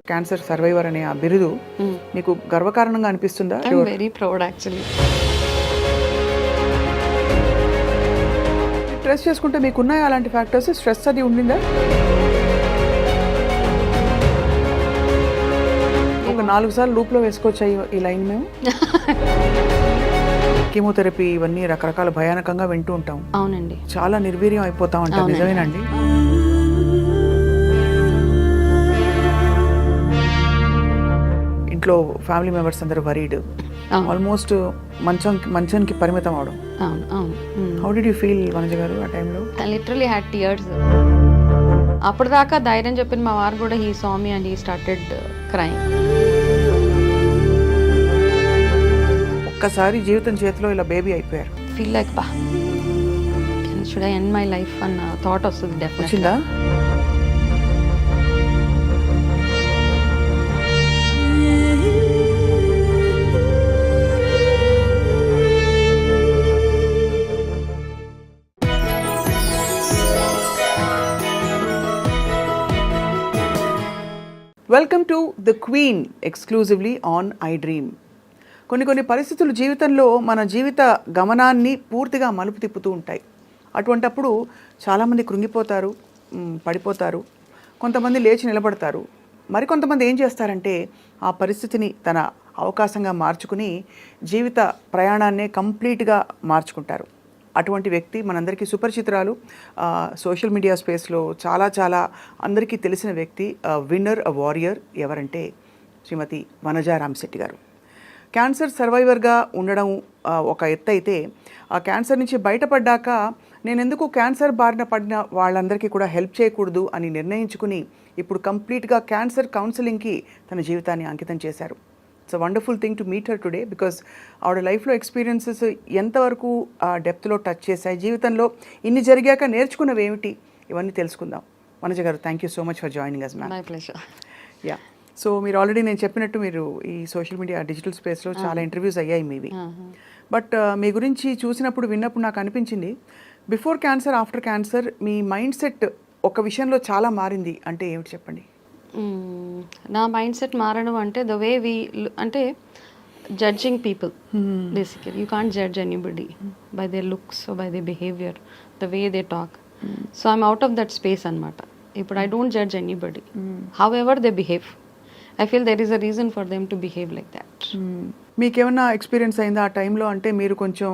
Cancer survivor అనే ఆ బిరుదు మీకు గర్వకారణంగా అనిపిస్తుందా? I'm very proud actually. Stress చేసుకుంటే మీకున్నాయి అలాంటి ఫ్యాక్టర్స్? స్ట్రెస్ అది ఉండిందా? ఒక 4 సార్లు లూప్లో వేసుకోవచ్చాయి ఈ లైన్ మేము. కీమోథెరపీ ఇవన్నీ రకరకాల భయానకంగా వింటూ ఉంటాం. అవునండి. చాలా నిర్వీర్యం అయిపోతాం అంటారు, నిజమేనండి? ఇంట్లో ఫ్యామిలీ మెంబర్స్ అందరూ వరీడ్, ఆల్మోస్ట్ మంచానికి పరిమితం అవడం. How did you feel Vanaja గారు ఆ టైంలో? Literally had tears. అప్పటిదాకా ధైర్యం చెప్పిన మా వారు కూడా he saw me and he started crime. ఒక్కసారి జీవితం చేతిలో ఇలా బేబీ అయిపోయారు. ఫీల్ లైక్ బా should I end my life అన్న థాట్ వస్తుంది డెఫినెట్గా. వచ్చిందా? Welcome to the queen exclusively on I dream. కొన్ని పరిస్థితులు జీవితంలో మన జీవిత గమనాన్ని పూర్తిగా మలుపు తిప్పుతూ ఉంటాయి. అటువంటప్పుడు చాలామంది కృంగిపోతారు, పడిపోతారు, కొంతమంది లేచి నిలబడతారు. మరికొంతమంది ఏం చేస్తారంటే ఆ పరిస్థితిని తన అవకాశంగా మార్చుకుని జీవిత ప్రయాణాన్నే కంప్లీట్గా మార్చుకుంటారు. అటువంటి వ్యక్తి మనందరికీ సుపరిచితురాలు, సోషల్ మీడియా స్పేస్లో చాలా అందరికీ తెలిసిన వ్యక్తి, విన్నర్, వారియర్. ఎవరంటే శ్రీమతి వనజ రామశెట్టి గారు. క్యాన్సర్ సర్వైవర్గా ఉండడం ఒక ఎత్తు అయితే, ఆ క్యాన్సర్ నుంచి బయటపడ్డాక నేను ఎందుకు క్యాన్సర్ బారిన పడిన వాళ్ళందరికీ కూడా హెల్ప్ చేయకూడదు అని నిర్ణయించుకుని ఇప్పుడు కంప్లీట్గా క్యాన్సర్ కౌన్సిలింగ్కి తన జీవితాన్ని అంకితం చేశారు. It's a wonderful thing to meet her today, because ఆవిడ లైఫ్లో ఎక్స్పీరియన్సెస్ ఎంతవరకు డెప్త్లో టచ్ చేశాయి, జీవితంలో ఇన్ని జరిగాక నేర్చుకున్నవి ఏమిటి, ఇవన్నీ తెలుసుకుందాం. Vanaja garu, thank you so much for joining us ma'am. My pleasure. Yeah, so మీరు ఆల్రెడీ నేను చెప్పినట్టు మీరు ఈ సోషల్ మీడియా డిజిటల్ స్పేస్లో చాలా ఇంటర్వ్యూస్ అయ్యాయి మీవి. బట్ మీ గురించి చూసినప్పుడు విన్నప్పుడు నాకు అనిపించింది, బిఫోర్ క్యాన్సర్, ఆఫ్టర్ క్యాన్సర్ మీ మైండ్ సెట్ ఒక విషయంలో చాలా మారింది అంటే ఏమిటి చెప్పండి? నా మైండ్ సెట్ మారడం అంటే ద వే వీ అంటే judging people. Basically you can't judge anybody by their looks, by they behaviour, the way they talk. So I'm out of that space అనమాట. ఇప్పుడు I don't judge anybody, how ever they behave. I feel there is a reason for them to behave like that. మీకేమన్నా experience అయిందా ఆ టైంలో? అంటే మీరు కొంచెం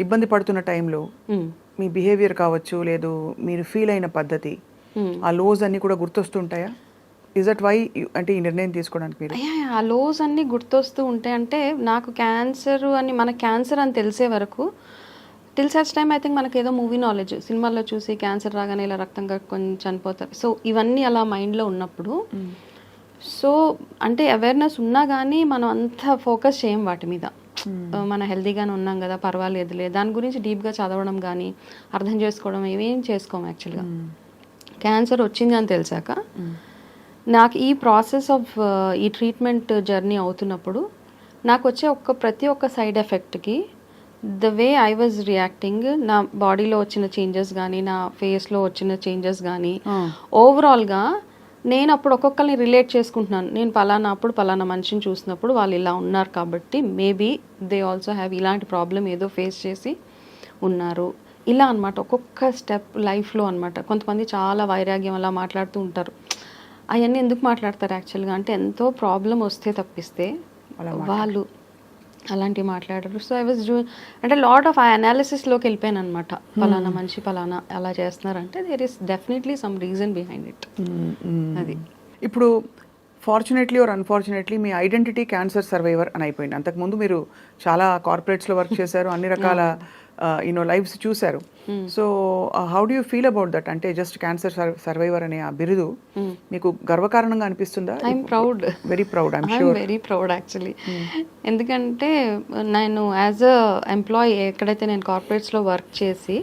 ఇబ్బంది పడుతున్న టైంలో మీ బిహేవియర్ కావచ్చు, లేదు మీరు ఫీల్ అయిన పద్ధతి, ఆ లోస్ అన్నీ కూడా గుర్తొస్తుంటాయా? ఇస్ దట్ వై అంటే ఈ నిర్ణయం తీసుకోవడానికి మీరు? ఆ లోస్ అన్నీ గుర్తొస్తూ ఉంటాయి. అంటే నాకు క్యాన్సర్ అని, మన క్యాన్సర్ అని తెలిసే వరకు, till such time I think మనకి ఏదో మూవీ నాలెడ్జ్, సినిమాల్లో చూసి క్యాన్సర్ రాగానే ఇలా రక్తం కట్టుకొని చనిపోతారు. సో ఇవన్నీ అలా మైండ్లో ఉన్నప్పుడు, సో అంటే అవేర్నెస్ ఉన్నా కానీ మనం అంత ఫోకస్ చేయం వాటి మీద. మన హెల్తీగానే ఉన్నాం కదా, పర్వాలేదులే, దాని గురించి డీప్గా చదవడం కానీ అర్థం చేసుకోవడం ఏమేం చేసుకోము. యాక్చువల్గా క్యాన్సర్ వచ్చింది అని తెలిసాక నాకు ఈ ప్రాసెస్ ఆఫ్ ఈ ట్రీట్మెంట్ జర్నీ అవుతున్నప్పుడు నాకు వచ్చే ప్రతి ఒక్క సైడ్ ఎఫెక్ట్కి the way I was reacting, నా బాడీలో వచ్చిన చేంజెస్ కానీ, నా ఫేస్లో వచ్చిన చేంజెస్ కానీ, ఓవరాల్గా నేను అప్పుడు ఒక్కొక్కరిని రిలేట్ చేసుకుంటున్నాను. నేను పలానా మనిషిని చూసినప్పుడు వాళ్ళు ఇలా ఉన్నారు కాబట్టి మేబీ దే ఆల్సో హ్యావ్ ఇలాంటి ప్రాబ్లం ఏదో ఫేస్ చేసి ఉన్నారు, ఇలా అనమాట. ఒక్కొక్క స్టెప్ లైఫ్లో అనమాట. కొంతమంది చాలా వైరాగ్యం అలా మాట్లాడుతూ ఉంటారు. అవన్నీ ఎందుకు మాట్లాడతారు యాక్చువల్గా అంటే, ఎంతో ప్రాబ్లం వస్తే తప్పిస్తే వాళ్ళు అలాంటివి మాట్లాడరు. సో ఐ వాజ్ అంటే లాట్ ఆఫ్ అనాలిసిస్లోకి వెళ్ళిపోయాను అనమాట. పలానా మనిషి పలానా అలా చేస్తున్నారంటే there is definitely some reason behind it. అది ఇప్పుడు ఫార్చునేట్లీ ఆర్ అన్ఫార్చునేట్లీ మీ ఐడెంటిటీ క్యాన్సర్ సర్వైవర్ అని అయిపోయింది. అంతకుముందు మీరు చాలా కార్పొరేట్స్లో వర్క్ చేశారు, అన్ని రకాల లైఫ్స్ చూశారు. So how do you feel about that? అంటే జస్ట్ క్యాన్సర్ సర్వైవర్ అనే ఆ బిరుదు మీకు గర్వకారణంగా అనిపిస్తుందా? I'm proud, very proud. Very proud actually. ఎందుకంటే నేను యాజ్ అ ఎంప్లాయీ ఎక్కడైతే నేను కార్పొరేట్స్లో వర్క్ చేసి,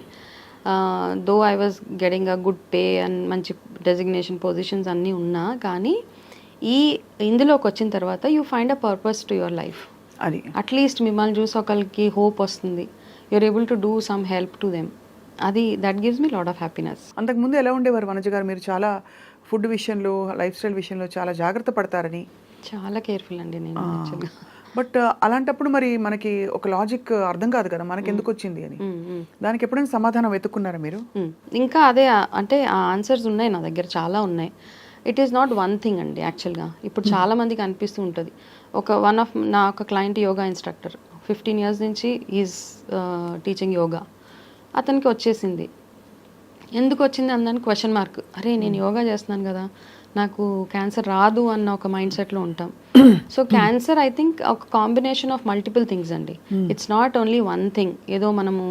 though I was getting a good pay and మంచి డెసిగ్నేషన్ పొజిషన్స్ అన్నీ ఉన్నా కానీ, ఇందులోకి వచ్చిన తర్వాత you find a purpose to your life. అది అట్లీస్ట్ మిమ్మల్ని చూసి ఒకరికి హోప్ వస్తుంది, you're able to do some help to them. అది that gives me lot of happiness. అంతకుముందు ఎలా ఉండేవారు వనజ గారు? మీరు చాలా ఫుడ్ విషయంలో, లైఫ్ స్టైల్ విషయంలో చాలా జాగ్రత్త పడతారని. చాలా కేర్ఫుల్ అండి నేను యాక్చువల్గా. బట్ అలాంటప్పుడు మరి మనకి ఒక లాజిక్ అర్థం కాదు కదా మనకి ఎందుకు వచ్చింది అని. దానికి ఎప్పుడైనా సమాధానం వెతుక్కున్నారా మీరు? ఇంకా అదే అంటే ఆ ఆన్సర్స్ ఉన్నాయి నా దగ్గర, చాలా ఉన్నాయి. It is not one thing అండి యాక్చువల్గా. ఇప్పుడు చాలా మందికి అనిపిస్తూ ఉంటుంది. నా ఒక క్లయింట్ యోగా ఇన్స్ట్రక్టర్, 15 years నుంచి ఈజ్ టీచింగ్ యోగా. అతనికి వచ్చేసింది. ఎందుకు వచ్చింది అందానికి క్వశ్చన్ మార్క్. అరే నేను యోగా చేస్తున్నాను కదా, నాకు క్యాన్సర్ రాదు అన్న ఒక మైండ్ సెట్లో ఉంటాం. సో క్యాన్సర్ ఐ థింక్ ఒక కాంబినేషన్ ఆఫ్ మల్టిపుల్ థింగ్స్ అండి. It's not only one thing. ఏదో మనము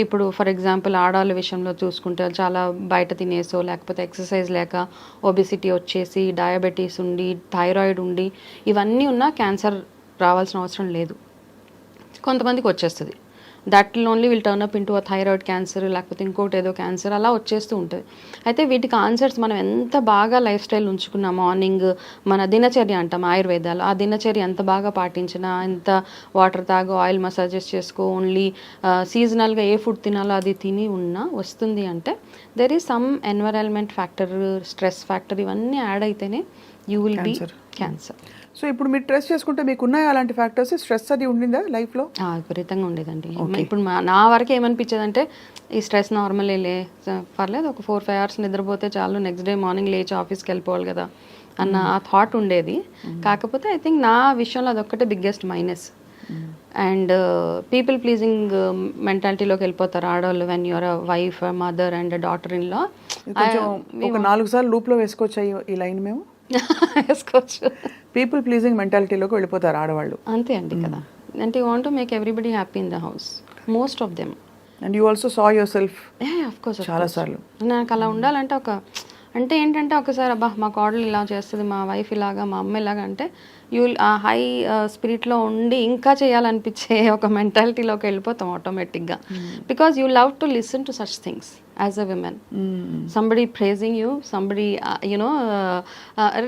ఇప్పుడు ఫర్ ఎగ్జాంపుల్ ఆడవాళ్ళ విషయంలో చూసుకుంటే చాలా బయట తినేసో, లేకపోతే ఎక్సర్సైజ్ లేక ఒబిసిటీ వచ్చేసి, డయాబెటీస్ ఉండి, థైరాయిడ్ ఉండి, ఇవన్నీ ఉన్నా క్యాన్సర్ రావాల్సిన అవసరం లేదు. కొంతమందికి వచ్చేస్తుంది. That only will turn up into thyroid cancer, లేకపోతే ఇంకోటి ఏదో క్యాన్సర్, అలా వచ్చేస్తూ ఉంటుంది. అయితే వీటికి ఆన్సర్స్ మనం ఎంత బాగా లైఫ్ స్టైల్ ఉంచుకున్నా, మార్నింగ్ మన దినచర్య అంటాం ఆయుర్వేదాలు, ఆ దినచర్య ఎంత బాగా పాటించినా, ఎంత వాటర్ తాగో, ఆయిల్ మసాజెస్ చేసుకో, ఓన్లీ సీజనల్గా ఏ ఫుడ్ తినాలో అది తిని ఉన్నా వస్తుంది. అంటే there is some environment factor, stress factor, ఇవన్నీ యాడ్ అయితేనే you will be cancer. So ఇప్పుడు మీరు ట్రెస్ చేసుకుంటే మీకు ఉన్నాయా అలాంటి ఫ్యాక్టర్స్? స్ట్రెస్ అది ఉండిందా లైఫ్లో? విపరీతంగా ఉండేదండి. ఇప్పుడు నా వరకు ఏమనిపించేది అంటే, ఈ స్ట్రెస్ నార్మలే, పర్లేదు ఒక 4-5 hours నిద్రపోతే చాలు, నెక్స్ట్ డే మార్నింగ్ లేచి ఆఫీస్కి వెళ్ళిపోవాలి కదా అన్న ఆ థాట్ ఉండేది. కాకపోతే ఐ థింక్ నా విషయంలో అదొక్కటే biggest minus. And people pleasing మెంటాలిటీలోకి వెళ్ళిపోతారు ఆడవాళ్ళు when you're a wife, mother and daughter in law. ఒక 4 సార్లు లూప్లో వేసుకోవచ్చు ఈ లైన్ మేము వేసుకోవచ్చు. పీపుల్ ప్లీజింగ్ మెంటాలిటీలోకి వెళ్ళిపోతారు ఆడవాళ్ళు. అంతే అండి కదా. అంటే you want to make everybody happy in the house, most of them. And you also saw your self of course చాలా సార్లు. నాకు అలా ఉండాలంటే అంటే ఏంటంటే ఒకసారి అబ్బా మా కోడలు ఇలా చేస్తుంది, మా వైఫ్ ఇలాగా, మా అమ్మ ఇలాగా అంటే యూ ఆ హై స్పిరిట్లో ఉండి ఇంకా చేయాలనిపించే ఒక మెంటాలిటీలోకి వెళ్ళిపోతాం ఆటోమేటిక్గా. Because you love to listen to such things as a women. Somebody praising you, somebody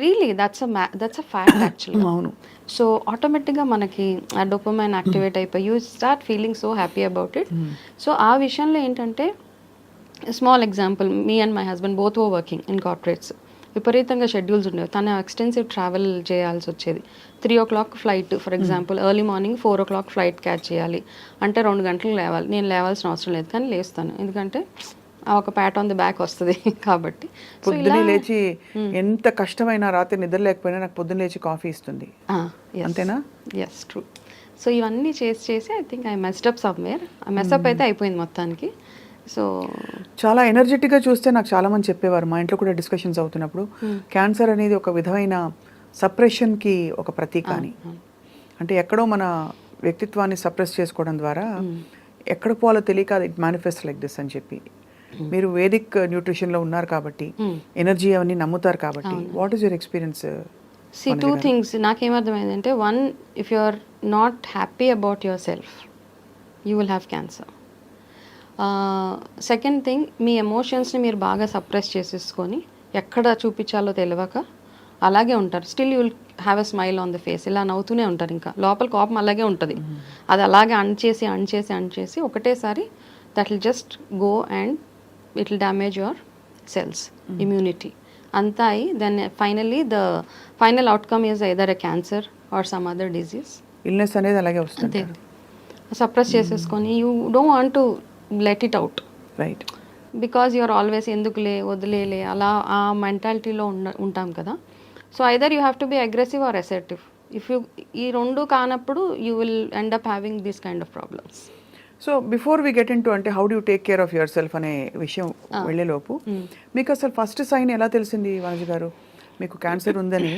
really that's a fact actually. అవును. సో ఆటోమేటిక్గా మనకి ఆ డోపమైన్ యాక్టివేట్ అయిపోయి you start feeling so happy about it. So ఆ విషయంలో ఏంటంటే, small example, me and my husband both were working in corporates. విపరీతంగా schedules ఉండేవి. తన ఎక్స్టెన్సివ్ ట్రావెల్ చేయాల్సి వచ్చేది. 3 o'clock flight for example, early morning 4 o'clock flight catch చేయాలి అంటే 2 గంటలకు లేవాలి. నేను లేవాల్సిన అవసరం లేదు, కానీ లేస్తాను, ఎందుకంటే ఒక ప్యాట్ ఆన్ ది బ్యాక్ వస్తుంది కాబట్టి. పొద్దున్నే లేచి ఎంత కష్టమైనా, రాత్రి నిద్ర లేకపోయినా నాకు పొద్దున్న లేచి కాఫీ ఇస్తుంది. అంతేనా? Yes, true. సో ఇవన్నీ చేసి I think I messed up somewhere. ఆ మెస్అప్ అయితే అయిపోయింది మొత్తానికి. సో చాలా ఎనర్జెటిక్గా చూస్తే నాకు చాలామంది చెప్పేవారు, మా ఇంట్లో కూడా డిస్కషన్స్ అవుతున్నప్పుడు, క్యాన్సర్ అనేది ఒక విధమైన సప్రెషన్కి ఒక ప్రతీక అని. అంటే ఎక్కడో మన వ్యక్తిత్వాన్ని సప్రెస్ చేసుకోవడం ద్వారా ఎక్కడ పోవాలో తెలియక ఇట్ మేనిఫెస్ట్ లైక్ దిస్ అని చెప్పి. మీరు వేదిక్ న్యూట్రిషన్లో ఉన్నారు కాబట్టి, ఎనర్జీ అవన్నీ నమ్ముతారు కాబట్టి, what is your experience? See, 2 things నాకేమర్థమైందంటే, 1, if you are not happy about yourself, you will have cancer. Second thing, మీ ఎమోషన్స్ని మీరు బాగా సప్రెస్ చేసేసుకొని ఎక్కడ చూపించాలో తెలియక అలాగే ఉంటారు. Still you will have a smile on the face, ఇలా నవ్వుతూనే ఉంటారు. ఇంకా లోపల కోపం అలాగే ఉంటుంది. అది అలాగే అణచేసి ఒకటేసారి that will just go and it will damage your cells, immunity అంతా అయి then finally the final outcome is either a cancer or some other disease. Illness అనేది అలాగే వస్తుంది. అంతే, సప్రెస్ చేసేసుకొని you don't want to let it out, right? Because you're always ఎందుకులే, వదిలేలే, అలా ఆ మెంటాలిటీలో ఉంటాం కదా. So either you have to be aggressive or assertive. If you ఈ రెండు కానప్పుడు you will end up having this kind of problems. So before we get in to, అంటే how do take care of yourself అనే విషయం వెళ్ళేలోపు, మీకు అసలు first sign ఎలా తెలిసింది వాణిజ గారు మీకు క్యాన్సర్ ఉందని?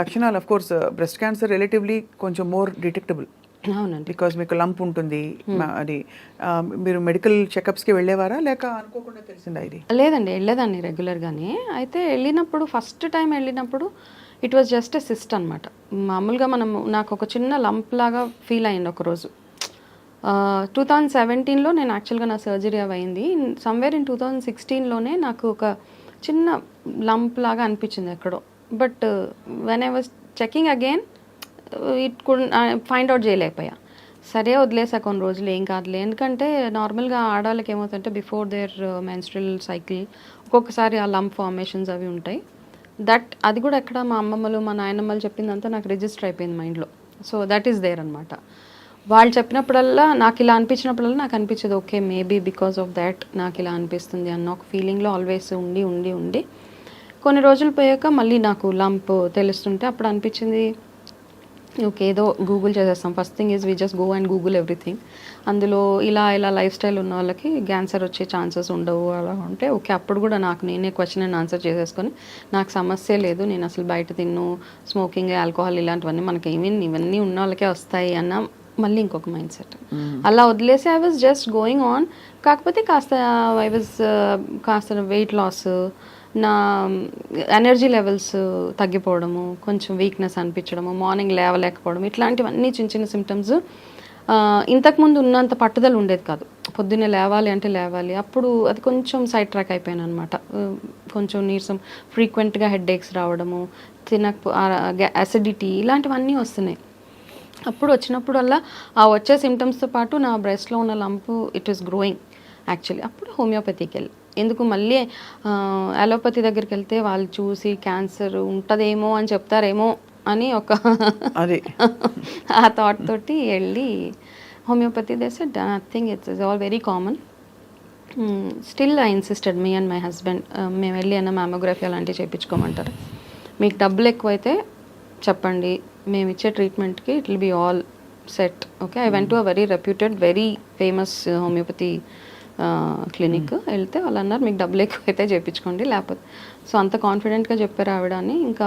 లక్షణాలు of course breast cancer relatively కొంచెం మోర్ డిటెక్టబుల్, అవునండి, బికాజ్ మీకు లంప్ ఉంటుంది. అది మీరు మెడికల్ చెకప్స్కి వెళ్ళేవారా, లేక అనుకోకుండా తెలిసిందా ఇది? లేదండి, వెళ్ళేదాన్ని రెగ్యులర్గానే. అయితే వెళ్ళినప్పుడు, ఫస్ట్ టైం వెళ్ళినప్పుడు it was just a cyst అనమాట. మామూలుగా నాకు ఒక చిన్న లంప్ లాగా ఫీల్ అయింది ఒకరోజు. 2017లో నేను యాక్చువల్గా నా సర్జరీ అయింది. సమ్వేర్ ఇన్ 2016లోనే నాకు ఒక చిన్న లంప్ లాగా అనిపించింది ఎక్కడో. But when I was checking again it could find out చేయలేకపోయా. సరే వదిలేసా కొన్ని రోజులు, ఏం కాదులే. ఎందుకంటే నార్మల్గా ఆడవాళ్ళకి ఏమవుతుందంటే బిఫోర్ దేర్ మెన్స్ట్రల్ సైకిల్ ఒక్కొక్కసారి ఆ లంప్ ఫార్మేషన్స్ అవి ఉంటాయి. అది కూడా ఎక్కడ మా అమ్మమ్మలు మా నాయనమ్మలు చెప్పిందంతా నాకు రిజిస్టర్ అయిపోయింది మైండ్లో. సో దట్ ఈస్ దేర్ అనమాట. వాళ్ళు చెప్పినప్పుడల్లా నాకు ఇలా అనిపించినప్పుడల్లా నాకు అనిపించేది okay maybe because of that నాకు ఇలా అనిపిస్తుంది అన్న ఒక ఫీలింగ్లో ఆల్వేస్ ఉండి కొన్ని రోజులు పోయాక మళ్ళీ నాకు లంప్ తెలుస్తుంటే అప్పుడు అనిపించింది ఓకే ఏదో గూగుల్ చేసేస్తాం. First thing is we just go and Google everything. అందులో ఇలా లైఫ్ స్టైల్ ఉన్న వాళ్ళకి క్యాన్సర్ వచ్చే ఛాన్సెస్ ఉండవు అలా ఉంటే ఓకే. అప్పుడు కూడా నాకు నేనే క్వశ్చన్ అండ్ ఆన్సర్ చేసేసుకొని నాకు సమస్య లేదు, నేను అసలు బయట తిన్ను, స్మోకింగ్, ఆల్కహాల్ ఇలాంటివన్నీ మనకి ఇవన్నీ ఉన్న వాళ్ళకే వస్తాయి అన్న మళ్ళీ ఇంకొక మైండ్ సెట్. అలా వదిలేసి I was just going on. కాకపోతే కాస్త వెయిట్ లాస్, నా ఎనర్జీ లెవెల్స్ తగ్గిపోవడము, కొంచెం వీక్నెస్ అనిపించడము, మార్నింగ్ లేవలేకపోవడం, ఇట్లాంటివన్నీ చిన్న చిన్న సిమ్టమ్స్. ఇంతకుముందు ఉన్నంత పట్టుదల ఉండేది కాదు. పొద్దున్నే లేవాలి అంటే లేవాలి. అప్పుడు అది కొంచెం సైడ్ ట్రాక్ అయిపోయాను అనమాట. కొంచెం నీరసం, ఫ్రీక్వెంట్గా హెడ్ఏక్స్ రావడము, అసిడిటీ ఇలాంటివన్నీ వస్తున్నాయి. అప్పుడు వచ్చినప్పుడల్లా ఆ వచ్చే సిమ్టమ్స్తో పాటు నా బ్రెస్ట్లో ఉన్న lump it is growing actually. అప్పుడు హోమియోపతికి వెళ్ళి ఎందుకు మళ్ళీ అలోపతి దగ్గరికి వెళ్తే వాళ్ళు చూసి క్యాన్సర్ ఉంటుందేమో అని చెప్తారేమో అని ఒక అది ఆ థాట్ తోటి వెళ్ళి homeopathy they said nothing, it's all very common. Still I insisted, me and my husband, మేము వెళ్ళి అన్న మ్యామోగ్రఫీ అలాంటివి చేయించుకోమంటారు. మీకు డబ్బులు ఎక్కువైతే చెప్పండి, మేము ఇచ్చే ట్రీట్మెంట్కి it will be all set. Okay, I went to a very reputed very famous homeopathy clinic. వెళ్తే వాళ్ళు అన్నారు మీకు డబ్బులు ఎక్కువైతే చేయించుకోండి, లేకపోతే. సో అంత కాన్ఫిడెంట్గా చెప్పారు ఆవిడ అని. ఇంకా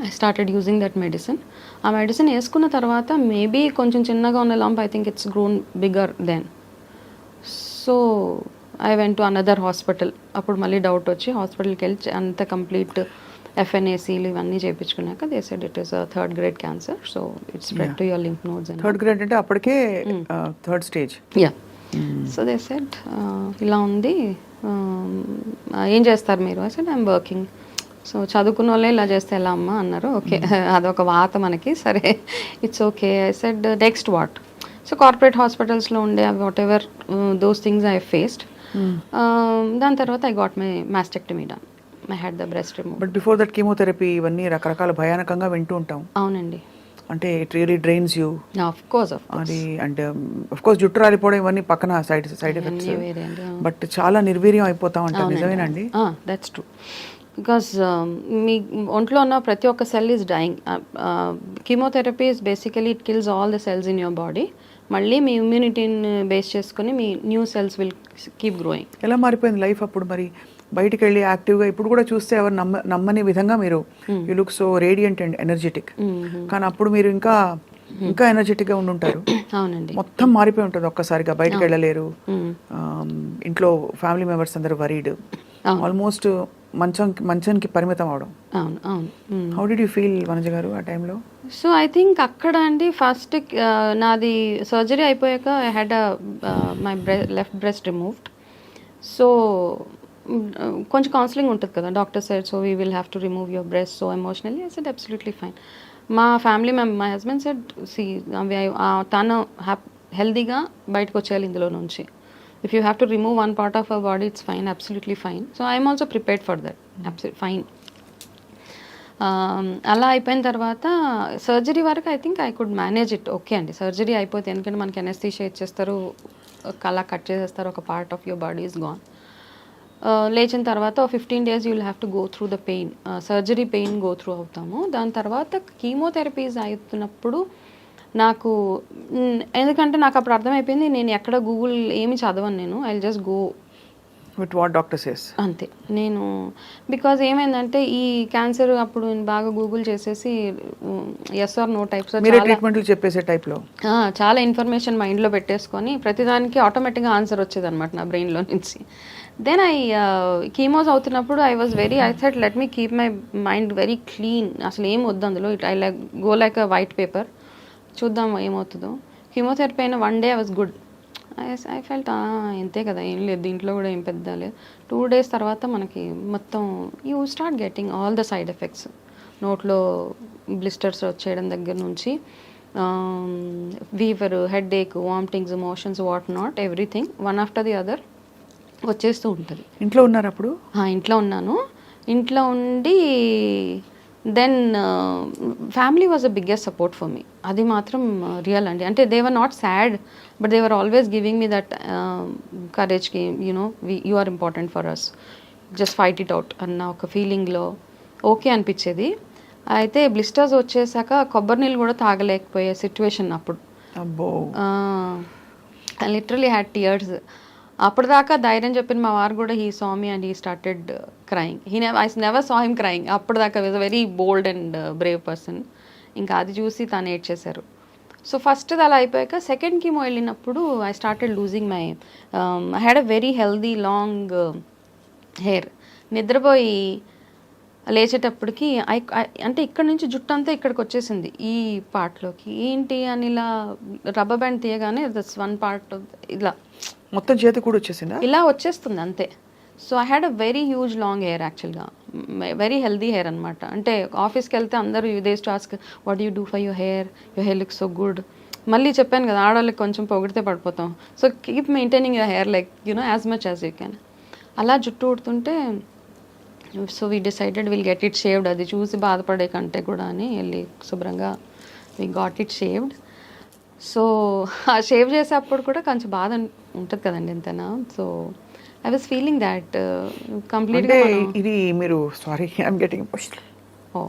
I started using that medicine. ఆ మెడిసిన్ వేసుకున్న తర్వాత మేబీ కొంచెం చిన్నగా ఉన్న lump I think it's grown bigger than. So I went to another hospital. అప్పుడు మళ్ళీ డౌట్ వచ్చి హాస్పిటల్కి వెళ్ళి అంత కంప్లీట్ FNACలు ఇవన్నీ చేయించుకున్నాక they said it is third grade cancer. So it's spread to your lymph nodes. Third grade అంటే అప్పటికే third stage. Yeah. So they said ఇలా ఉంది, ఏం చేస్తారు మీరు? I said I'm working. So చదువుకున్న వాళ్ళే ఇలా చేస్తే ఎలా అమ్మా అన్నారు. ఓకే, అదొక వాత మనకి, సరే it's okay. I said next what? So corporate హాస్పిటల్స్లో ఉండే what ever those things I faced. దాని తర్వాత I got my mastectomy done. I had the breast remove. But before that chemotherapy ఇవన్నీ రకరకాల భయానకంగా వింటూ ఉంటాం. అవునండి. అంటే it really drains you. Of course అది. అంటే ఆఫ్ కోర్స్ జుట్టు రాలిపోవడం ఇవన్నీ పక్కన సైడ్ ఎఫెక్ట్స్, బట్ చాలా నిర్వీర్యం అయిపోతా ఉంటాం. నిజమేనండి? That's true. బికాస్ మీ ఒంట్లో ఉన్న ప్రతి ఒక్క cell is dying. Chemotherapy is basically it kills all the cells in your body. మళ్ళీ మీ ఇమ్యూనిటీని బేస్ చేసుకుని మీ new cells will keep growing. ఎలా మారిపోయింది లైఫ్ అప్పుడు? మరి బయటికి వెళ్ళి యాక్టివ్గా ఇప్పుడు కూడా చూస్తే ఎవరు నమ్మని విధంగా మీరు you look so radiant and energetic. కానీ అప్పుడు మీరు ఇంకా ఎనర్జెటిక్గా ఉండుంటారు. అవునండి. మొత్తం మారిపోయి ఉంటుంది ఒక్కసారిగా. బయటకు వెళ్ళలేరు, ఇంట్లో ఫ్యామిలీ మెంబర్స్ అందరూ వరీడ్, ఆల్మోస్ట్ మంచానికి పరిమితం అవడం. అవును అవును. How did you feel Vanaja గారు ఆ టైంలో? సో ఐ థింక్ అక్కడ అండి ఫస్ట్ నాది సర్జరీ అయిపోయాక I had my left breast removed. So కొంచెం కౌన్సిలింగ్ ఉంటుంది కదా, doctor said so we will have to remove your breast. So emotionally I said absolutely fine. మా family my husband said see తను హెల్దీగా బయటకు వచ్చేయాలి ఇందులో నుంచి. If you have to remove one part of our body it's fine, absolutely fine. So I'm also prepared for that, absolute fine. అలా అయిపోయిన తర్వాత సర్జరీ వరకు I think I could manage it. Okay అండి, సర్జరీ అయిపోతే ఎందుకంటే మనకి anaesthesia ఇచ్చేస్తారు, అలా కట్ చేసేస్తారు, ఒక part of your body is gone. లేచిన తర్వాత 15 days you will have to go through the pain, surgery pain go through అవుతాము. దాని తర్వాత కీమోథెరపీస్ అవుతున్నప్పుడు నాకు ఎందుకంటే నాకు అప్పుడు అర్థమైపోయింది నేను ఎక్కడ గూగుల్ ఏమి చదవను, నేను I will just go with what doctor says అంతే. నేను బికాజ్ ఏమైందంటే ఈ క్యాన్సర్ అప్పుడు నేను బాగా గూగుల్ చేసేసి ఎస్ ఆర్ నో టైప్స్ ట్రీట్మెంట్లు చెప్పేసే టైప్లో చాలా ఇన్ఫర్మేషన్ మైండ్లో పెట్టేసుకొని ప్రతిదానికి ఆటోమేటిక్గా ఆన్సర్ వచ్చేది అనమాట నా బ్రెయిన్లో నుంచి. దెన్ కీమోస్ అవుతున్నప్పుడు I said let me keep my mind very clean, అసలు ఏం వద్దు అందులో, I go like a white paper, చూద్దాం ఏమవుతుందో. కీమోథెరపీ అయిన 1 day I was good. I felt ఎంతే కదా, ఏం లేదు దీంట్లో కూడా ఏం పెద్ద లేదు. 2 days తర్వాత మనకి మొత్తం you start getting all the side effects. నోట్లో బ్లిస్టర్స్ వచ్చేయడం దగ్గర నుంచి fever, headache, vomitings, motions, what not, everything one after the other. వచ్చేస్తూ ఉంటుంది. ఇంట్లో ఉన్నారు అప్పుడు? ఇంట్లో ఉన్నాను. ఇంట్లో ఉండి then family was the biggest support for me. అది మాత్రం రియల్ అండి. అంటే they were not sad, but they were always giving me that కరేజ్కి, you know you are important for us, just fight it out అన్న ఒక ఫీలింగ్లో ఓకే అనిపించేది. అయితే బ్లిస్టర్స్ వచ్చేసాక కొబ్బరి నీళ్ళు కూడా తాగలేకపోయే సిచ్యువేషన్ అప్పుడు. అబ్బో, ఐ లిటరలీ హ్యాడ్ టియర్స్. అప్పటిదాకా ధైర్యం చెప్పిన మా వారు కూడా he saw me and he started crying. I never saw him crying. అప్పటిదాకా was a very bold and brave person. ఇంకా అది చూసి తను ఏడ్చేశారు. సో ఫస్ట్ అలా అయిపోయాక సెకండ్ కీమో వెళ్ళినప్పుడు I started losing my I had a very healthy long hair. నిద్రపోయి లేచేటప్పటికి అంటే ఇక్కడ నుంచి జుట్టు అంతా ఇక్కడికి వచ్చేసింది ఈ పార్ట్లోకి. ఏంటి అని ఇలా రబ్బర్ బ్యాండ్ తీయగానే దట్స్ వన్ పార్ట్ ఇలా మొత్తం చేతి కూడా వచ్చేసిందా? ఇలా వచ్చేస్తుంది అంతే. So I had a very huge long hair యాక్చువల్గా, వెరీ హెల్దీ హెయిర్ అనమాట. అంటే ఆఫీస్కి వెళ్తే అందరూ యూదేస్ to ask what you do for your hair look so good. మళ్ళీ చెప్పాను కదా, ఆడవాళ్ళకి కొంచెం పొగిడితే పడిపోతాం. So keep maintaining your hair like you know as much as you can. అలా జుట్టు ఊడుతుంటే so we decided will get it shaved. అది చూసి బాధపడే కంటే కూడా అని వెళ్ళి శుభ్రంగా we got it shaved. So ఆ షేవ్ చేసేటప్పుడు కూడా కొంచెం బాధ ఉంటుంది కదండి ఎంతైనా. So I was feeling that కంప్లీట్గా. ఇది మీరు sorry I'm getting emotional. Oh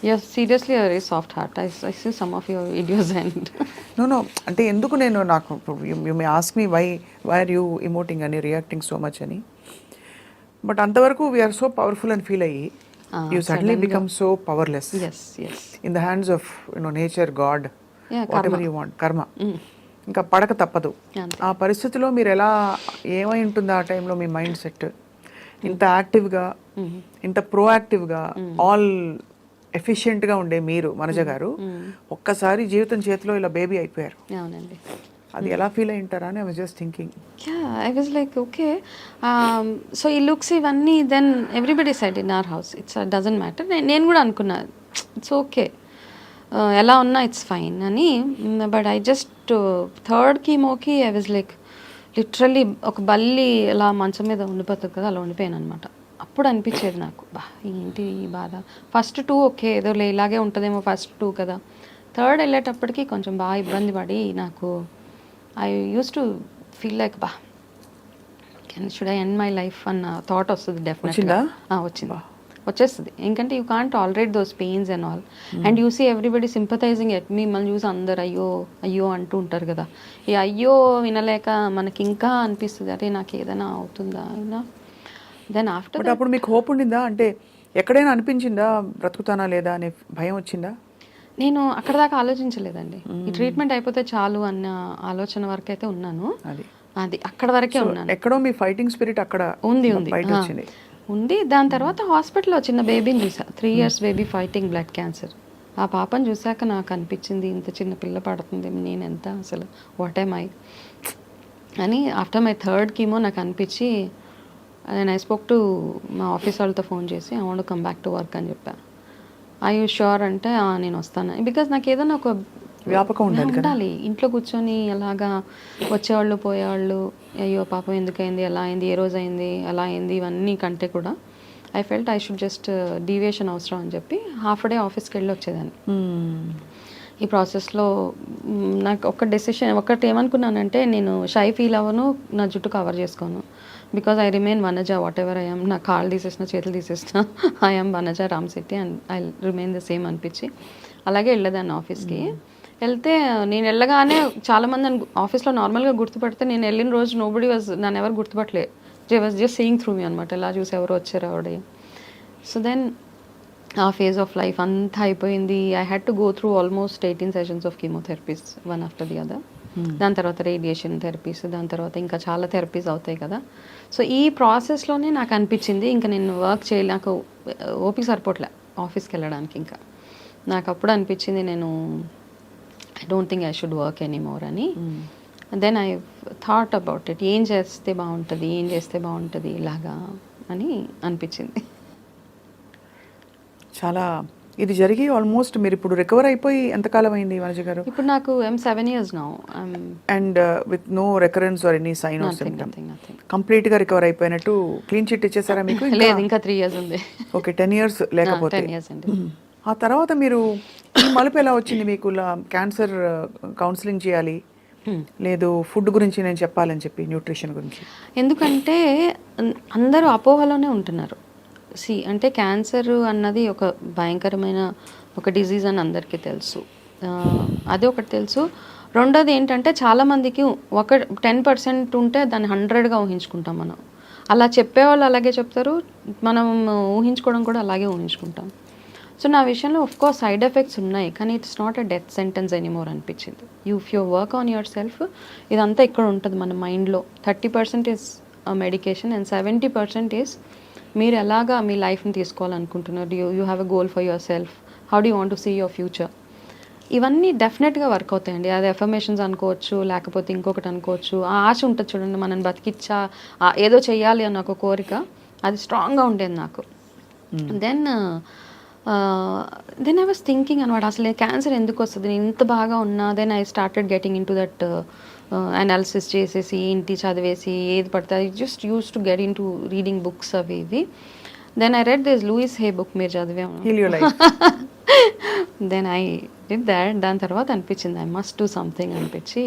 you're seriously a very soft heart. I see some of your videos and no అంటే ఎందుకు నేను నాకు you may ask me why are you emoting అని, reacting so much అని. But అంతవరకు we are so powerful అని feel అయ్యి you suddenly become so powerless yes in the hands of nature, God, Yeah, whatever you want, karma. ఇంకా పడక తప్పదు. అంతే. ఆ పరిస్థితిలో మీరు ఎలా, ఏమై ఉంటుంది ఆ టైంలో మీ మైండ్ సెట్? ఇంత యాక్టివ్గా, ఇంత ప్రోయాక్టివ్గా, ఆల్ ఎఫిషియెంట్గా ఉండే మీరు మనజ గారు ఒక్కసారి జీవితం చేతిలో ఇలా బేబీ అయిపోయారు. అవునండి. అది ఎలా ఫీల్ అయి ఉంటారా అని I was just thinking. I was like okay. So ఈ లుక్స్ ఇవన్నీ then everybody side in our house it's doesn't matter. నేను కూడా అనుకున్నా ఇట్స్ ఓకే, ఎలా ఉన్నా ఇట్స్ ఫైన్ అని. బట్ ఐ జస్ట్ థర్డ్ కీమోకి ఐ వాజ్ లైక్ లిటరల్లీ ఒక బల్లి ఎలా మంచం మీద ఉండిపోతుంది కదా, అలా ఉండిపోయాను అనమాట. అప్పుడు అనిపించేది నాకు, బా ఏంటి ఈ బాధ. ఫస్ట్ 2 ఓకే, ఏదో ఇలాగే ఉంటుందేమో ఫస్ట్ 2 కదా. థర్డ్ వెళ్ళేటప్పటికి కొంచెం బాగా ఇబ్బంది పడి నాకు I use to feel like బా should I end my life అన్న థాట్ వస్తుంది డెఫినెట్గా. వచ్చేస్తుంది. ఎందుకంటే you can't tolerate those pains and all. And you see everybody sympathising at మిమ్మల్ని చూసి అందరు అయ్యో అయ్యో అంటూ ఉంటారు కదా. ఈ అయ్యో వినలేక మనకి ఇంకా అనిపిస్తుంది, అరే నాకు ఏదైనా అవుతుందా అయినా. దెన్ ఆఫ్టర్ అప్పుడు మీకు హోప్ ఉండిందా? అంటే ఎక్కడైనా అనిపించిందా బ్రతుకుతానా లేదా అనే భయం వచ్చిందా? నేను అక్కడ దాకా ఆలోచించలేదండి. ఈ ట్రీట్మెంట్ అయిపోతే చాలు అన్న ఆలోచన వరకు అయితే ఉన్నాను. అది అక్కడ వరకే ఉన్నాను. ఎక్కడో మీ ఫైటింగ్ స్పిరిట్ అక్కడ ఉంది ఉంది. దాని తర్వాత హాస్పిటల్లో చిన్న బేబీని చూసా, 3 years baby fighting blood cancer. ఆ పాపను చూసాక నాకు అనిపించింది ఇంత చిన్న పిల్ల పడుతుంది, నేను ఎంత అసలు వాట్ ఐ మై అని. ఆఫ్టర్ మై థర్డ్ కీమో నాకు అనిపించి నేను ఐ స్పోక్ టు మా ఆఫీస్ వాళ్ళతో ఫోన్ చేసి I want come back to work అని చెప్పాను. ఐ యూ ష్యూర్ అంటే నేను వస్తాను. బికాజ్ నాకు ఏదైనా ఒక వ్యాపకం ఉండాలి. ఇంట్లో కూర్చొని అలాగా వచ్చేవాళ్ళు పోయేవాళ్ళు, అయ్యో పాపం ఎందుకైంది, ఎలా అయింది, ఏ రోజు అయింది, ఎలా అయింది, ఇవన్నీ కంటే కూడా I felt I should just deviation అవసరం అని చెప్పి హాఫ్ డే ఆఫీస్కి వెళ్ళి వచ్చేదాన్ని. ఈ ప్రాసెస్లో నాకు ఒక డెసిషన్ ఒకటి ఏమనుకున్నానంటే, నేను షై ఫీల్ అవ్వను, నా జుట్టు కవర్ చేసుకోను. Because I remain Vanaja what ever I'm. నా కాళ్ళు తీసేసిన చేతులు తీసేసిన I'm Vanaja Ramsetti and I remain the same అనిపించి అలాగే వెళ్ళేదాన్ని ఆఫీస్కి. వెళ్తే నేను వెళ్ళగానే చాలామంది ఆఫీస్లో నార్మల్గా గుర్తుపడితే నేను వెళ్ళిన రోజు నోబడి వాజ్ నన్ను ఎవరు గుర్తుపట్టలే. వాజ్ జస్ట్ సీయింగ్ త్రూ మీ అనమాట, ఎలా చూసి ఎవరు వచ్చారు ఆవిడ. సో దెన్ ఆ ఫేజ్ ఆఫ్ లైఫ్ అంతా అయిపోయింది. I had to go through almost 18 sessions of chemotherapies, one after the other. దాని తర్వాత రేడియేషన్ థెరపీస్, దాని తర్వాత ఇంకా చాలా థెరపీస్ అవుతాయి కదా. సో ఈ ప్రాసెస్లోనే నాకు అనిపించింది ఇంకా నేను వర్క్ చేయాలి, నాకు ఓపిక సరిపోట్లే ఆఫీస్కి వెళ్ళడానికి. ఇంకా నాకు అప్పుడు అనిపించింది నేను I don't think I should work anymore అని. Then I thought about it, ఏం చేస్తే బాగుంటుంది ఇలాగా అని అనిపించింది. చాలా ఇది జరిగి ఆల్మోస్ట్ మీరు ఇప్పుడు రికవర్ అయిపోయి ఎంతకాలం అయింది వనజ గారు? ఇప్పుడు నాకు 7 years now. And with no recurrence or any sign of symptom, nothing. Complete గా రికవర్ అయిపోయినట్టు క్లీన్ చిట్ ఇచ్చేసారా మీకు? లేదు, ఇంకా 3 years ఉంది. ఓకే, 10 years లేకపోతే 10 years అండి. ఆ తర్వాత మీరు ఈ మలుపు ఎలా వచ్చింది మీకు? క్యాన్సర్ కౌన్సిలింగ్ చేయాలి, లేదు ఫుడ్ గురించి నేను చెప్పాలని చెప్పి, న్యూట్రిషన్ గురించి. ఎందుకంటే అందరూ అపోహలోనే ఉంటున్నారు. అంటే క్యాన్సర్ అన్నది ఒక భయంకరమైన ఒక డిజీజ్ అని అందరికీ తెలుసు. అదే ఒకటి తెలుసు. రెండోది ఏంటంటే చాలామందికి 10% ఉంటే దాన్ని 100గా ఊహించుకుంటాం మనం. అలా చెప్పేవాళ్ళు అలాగే చెప్తారు, మనం ఊహించుకోవడం కూడా అలాగే ఊహించుకుంటాం. సో నా విషయంలో కోర్స్ సైడ్ ఎఫెక్ట్స్ ఉన్నాయి, కానీ it's not a death sentence anymore అనిపించింది. If you work on yourself, ఇదంతా ఇక్కడ ఉంటుంది మన మైండ్లో. 30% ఈజ్ మెడికేషన్ అండ్ 70% ఈజ్ మీరు ఎలాగా మీ లైఫ్ని తీసుకోవాలనుకుంటున్నారు. You have a goal for yourself, how do you want to see your future. ఇవన్నీ డెఫినెట్గా వర్క్ అవుతాయండి. అది ఎఫర్మేషన్స్ అనుకోవచ్చు, లేకపోతే ఇంకొకటి అనుకోవచ్చు. ఆ ఆశ ఉంటుంది చూడండి, మనం బతికిచ్చా ఏదో చెయ్యాలి అన్న ఒక కోరిక, అది స్ట్రాంగ్గా ఉండేది నాకు. దెన్ ఐ వాస్ థింకింగ్ అనమాట, అసలు క్యాన్సర్ ఎందుకు వస్తుంది, నేను ఇంత బాగా ఉన్నా. Then I started getting into that analysis చేసేసి, ఇంటి చదివేసి ఏది పడితే I just used to get in to reading books అవి ఇవి. Then I read this Louise Hay book, మీరు చదివాము. Then I did that. దాని తర్వాత అనిపించింది ఐ మస్ట్ డూ సంథింగ్ అనిపించి,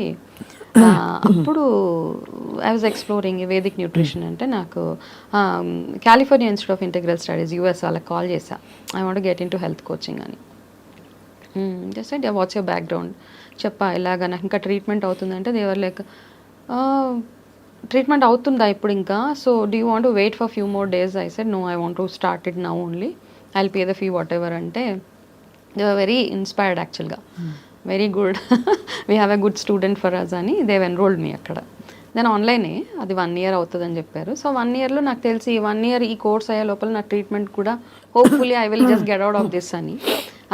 అప్పుడు I was exploring Vedic nutrition. అంటే నాకు California Institute of Integral Studies US వాళ్ళకి కాల్ చేశా, I want get in to health coaching అని. జస్ట్ అంటే వాట్స్ యువర్ బ్యాక్గ్రౌండ్ చెప్పా, ఇలాగా నాకు ఇంకా ట్రీట్మెంట్ అవుతుందంటే దేవర్ లైక్ ట్రీట్మెంట్ అవుతుందా ఇప్పుడు ఇంకా, so do you want to wait for few more days? I said no, I want to start it now only, I will pay the fee whatever. అంటే they were very inspired యాక్చువల్గా, very good, we have a good student for us అని they've enrolled మీ అక్కడ. Then ఆన్లైనే అది 1 year అవుతుందని చెప్పారు. So 1 yearలో నాకు తెలిసి 1 year ఈ కోర్స్ అయ్యే లోపల నా ట్రీట్మెంట్ కూడా hopefully I will just get out of this అని,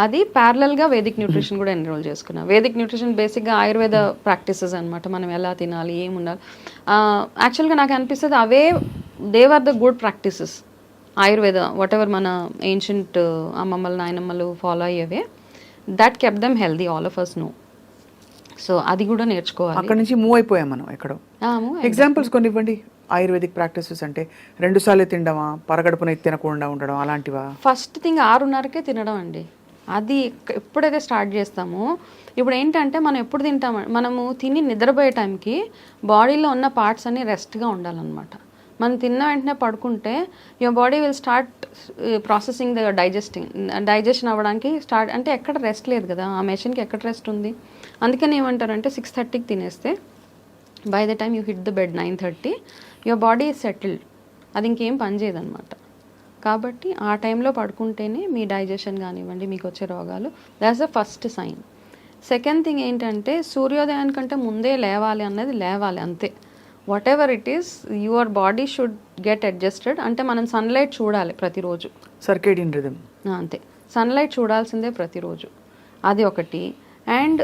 అది ప్యారలల్గా వేదిక్ న్యూట్రిషన్ కూడా ఎన్రోల్ చేసుకున్నాను. వేదిక్ న్యూట్రిషన్ బేసిక్గా ఆయుర్వేద ప్రాక్టీసెస్ అనమాట, మనం ఎలా తినాలి, ఏం ఉండాలి. యాక్చువల్గా నాకు అనిపిస్తుంది అవే they are the good practices. Ayurveda whatever మన ఏన్షియంట్ అమ్మమ్మలు నాయనమ్మలు ఫాలో అయ్యేవే, that kept them healthy, all of us know. So అది కూడా నేర్చుకోవాలి. అక్కడ నుంచి మూవ్ అయిపోయాం మనం ఎక్కడో. ఎగ్జాంపుల్స్ కొన్ని ఇవ్వండి. ఆయుర్వేదిక్ ప్రాక్టీసెస్ అంటే 2 సార్లు తినడమా, పరగడుపున తినకుండా ఉండడం అలాంటివా? ఫస్ట్ థింగ్ 6:30కే తినడం అండి. అది ఎప్పుడైతే స్టార్ట్ చేస్తామో, ఇప్పుడు ఏంటంటే మనం ఎప్పుడు తింటాము, మనము తిని నిద్రపోయే టైంకి బాడీలో ఉన్న పార్ట్స్ అన్నీ రెస్ట్గా ఉండాలన్నమాట. మనం తిన్న వెంటనే పడుకుంటే your body will start processing the digestion అవ్వడానికి స్టార్ట్. అంటే ఎక్కడ రెస్ట్ లేదు కదా, ఆ మెషిన్కి ఎక్కడ రెస్ట్ ఉంది. అందుకని ఏమంటారంటే 6:30కి తినేస్తే by the time you hit the bed 9:30 your body is settled, అది ఇంకేం పని చేయదన్నమాట. కాబట్టి ఆ టైంలో పడుకుంటేనే మీ డైజెషన్ కానివ్వండి, మీకు వచ్చే రోగాలు, that's the first sign. Second thing ఏంటంటే సూర్యోదయానికంటే ముందే లేవాలి అన్నది, లేవాలి అంతే. Whatever it is, your body should get adjusted. అంటే మనం సన్లైట్ చూడాలి ప్రతిరోజు, సర్కేడియన్ రిథమ్ అంతే. సన్లైట్ చూడాల్సిందే ప్రతిరోజు, అది ఒకటి. అండ్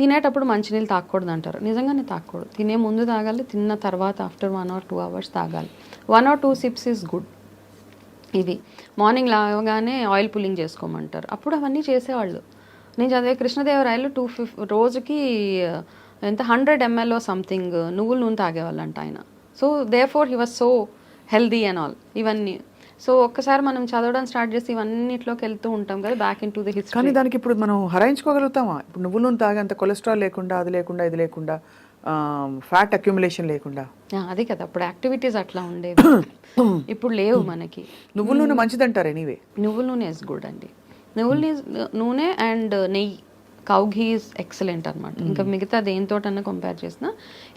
తినేటప్పుడు మంచినీళ్ళు తాగకూడదు అంటారు, నిజంగానే తాగకూడదు. తినే ముందు తాగాలి, తిన్న తర్వాత ఆఫ్టర్ 1 or 2 hours తాగాలి. 1 or 2 sips ఈజ్ గుడ్. ఇది మార్నింగ్ లాగానే ఆయిల్ పుల్లింగ్ చేసుకోమంటారు, అప్పుడు అవన్నీ చేసేవాళ్ళు. నేను చదివే కృష్ణదేవరాయలు 250 రోజుకి ఎంత 100 ml సంథింగ్ నువ్వుల నూనె తాగేవాళ్ళంట ఆయన. So therefore he was so healthy and all ఇవన్నీ. సో ఒక్కసారి మనం చదవడం స్టార్ట్ చేసి ఇవన్నిట్లోకి వెళ్తూ ఉంటాం కదా, back into the history. కానీ దానికి ఇప్పుడు మనం హరాయించుకోగలుగుతామా? ఇప్పుడు నువ్వుల నూనె తాగే అంత కొలెస్ట్రాల్ లేకుండా, అది లేకుండా, ఇది లేకుండా, ఫ్యాట్ అక్యుములేషన్ లేకుండా, అది కదా అప్పుడు యాక్టివిటీస్ అట్లా ఉండేవి, ఇప్పుడు లేవు మనకి. నువ్వుల నూనె మంచిదంటారు ఎనీవే. నువ్వుల నూనె ఇస్ గుడ్ అండి. నువ్వుల నూనె అండ్ నెయ్యి, కౌ ఘీ ఈజ్ ఎక్సలెంట్ అనమాట. ఇంకా మిగతా దేనితోటన్నా కంపేర్ చేసినా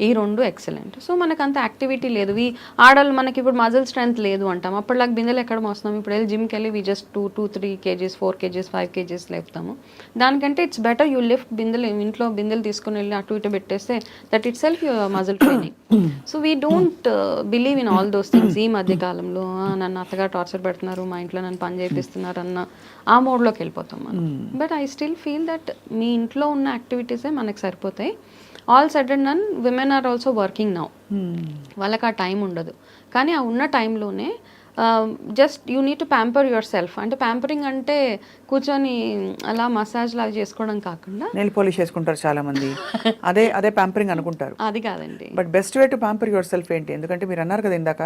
ఈ 2 ఎక్సలెంట్. సో మనకు అంత యాక్టివిటీ లేదు. ఆడవాళ్ళు మనకి ఇప్పుడు మజిల్ స్ట్రెంత్ లేదు అంటాం, అప్పటిలాగా బిందెలు ఎక్కడ మోస్తున్నాం. ఇప్పుడు వెళ్ళి జిమ్కి వెళ్ళి we just 2-3 kgs 4 kgs 5 kgs లేపుతాము. దానికంటే ఇట్స్ బెటర్ యూ లిఫ్ట్ బిందెలు, ఇంట్లో బిందెలు తీసుకుని వెళ్ళి అటు ఇటు పెట్టేస్తే that it self your muscle training. So we don't believe in all those things. ఈ మధ్య కాలంలో నన్ను అత్తగా టార్చర్ పెడుతున్నారు, మా ఇంట్లో నన్ను పని చేపిస్తున్నారు అన్న ఆ మోడ్లోకి వెళ్ళిపోతాం మనం. But I still feel that మీ ఇంట్లో ఉన్న యాక్టివిటీసే మనకు సరిపోతాయి. All said and done, women are also working now, వాళ్ళకి ఆ టైం ఉండదు. కానీ ఆ ఉన్న టైంలోనే just you need to pamper yourself. అంటే ప్యాంపరింగ్ అంటే కూర్చొని అలా మసాజ్ లాగా చేసుకోవడం కాకుండా నెయిల్ పాలిష్ చేసుకుంటారు చాలా మంది, అదే ప్యాంపరింగ్ అనుకుంటారు. అది కాదండి. But best way to pamper your self ఏంటి? ఎందుకంటే మీరు అన్నారు కదా ఇందాక